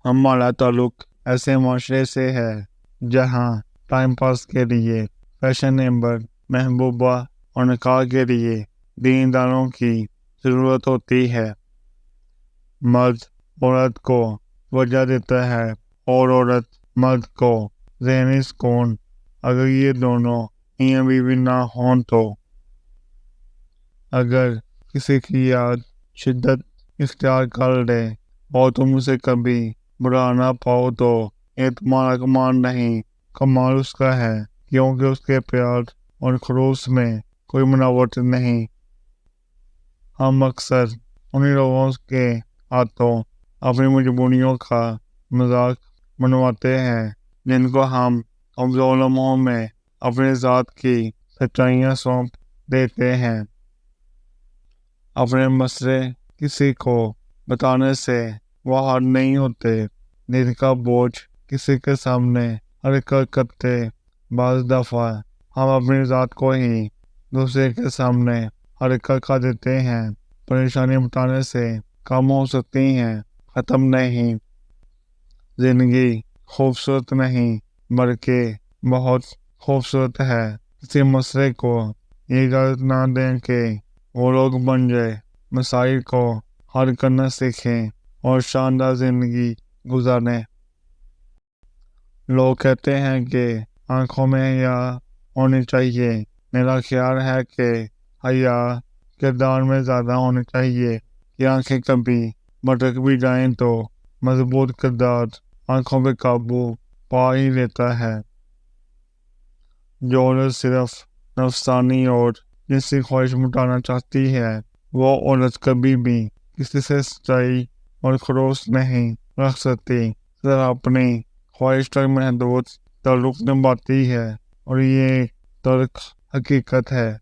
ہمارا تعلق ایسے معاشرے سے ہے جہاں ٹائم پاس کے لیے فیشنیبل محبوبہ اور نکاح کے لیے دینداروں کی ضرورت ہوتی ہے۔ مرد عورت کو وجہ دیتا ہے اور عورت مرد کو ذہنی سکون۔ اگر یہ دونوں میاں بیوی نہ ہوں تو اگر کسی کی یاد شدت اختیار کر لے اور تم اسے کبھی برا نہ پاؤ تو یہ تمہارا کمال نہیں، کمال اس کا ہے، کیونکہ اس کے پیار اور خلوص میں کوئی ملاوٹ نہیں۔ ہم اکثر انہی لوگوں کے ہاتھوں اپنی مجبوریوں کا مذاق بنواتے ہیں جن کو ہم کمزور لمحوں میں اپنی ذات کی سچائیاں سونپ دیتے ہیں۔ اپنے مسئلے کسی کو بتانے سے وہ ہار نہیں ہوتے، دل کا بوجھ کسی کے سامنے حرکت کرتے بعض دفعہ ہم اپنی ذات کو ہی دوسرے کے سامنے حرکت کر دیتے ہیں۔ پریشانی بتانے سے کم ہو سکتی ہیں، ختم نہیں۔ زندگی خوبصورت نہیں بلکہ بہت خوبصورت ہے۔ کسی مسئلے کو یہ اجازت نہ دیں کہ وہ لوگ بن جائے، مسائل کو حل کرنا سیکھیں اور شاندار زندگی گزاریں۔ لوگ کہتے ہیں کہ آنکھوں میں حیا ہونی چاہیے۔ میرا خیال ہے کہ حیا کردار میں زیادہ ہونی چاہیے کہ آنکھیں کبھی بھٹک بھی جائیں تو مضبوط کردار آنکھوں پہ قابو پا ہی لیتا ہے۔ جو عورت صرف نفسانی اور جنسی خواہش مٹانا چاہتی ہے وہ عورت کبھی بھی کسی سے سچائی اور خلوص نہیں رکھ سکتی، صرف اپنی خواہش تک محدود تعلق نبھاتی ہے، اور یہ ایک تلخ حقیقت ہے۔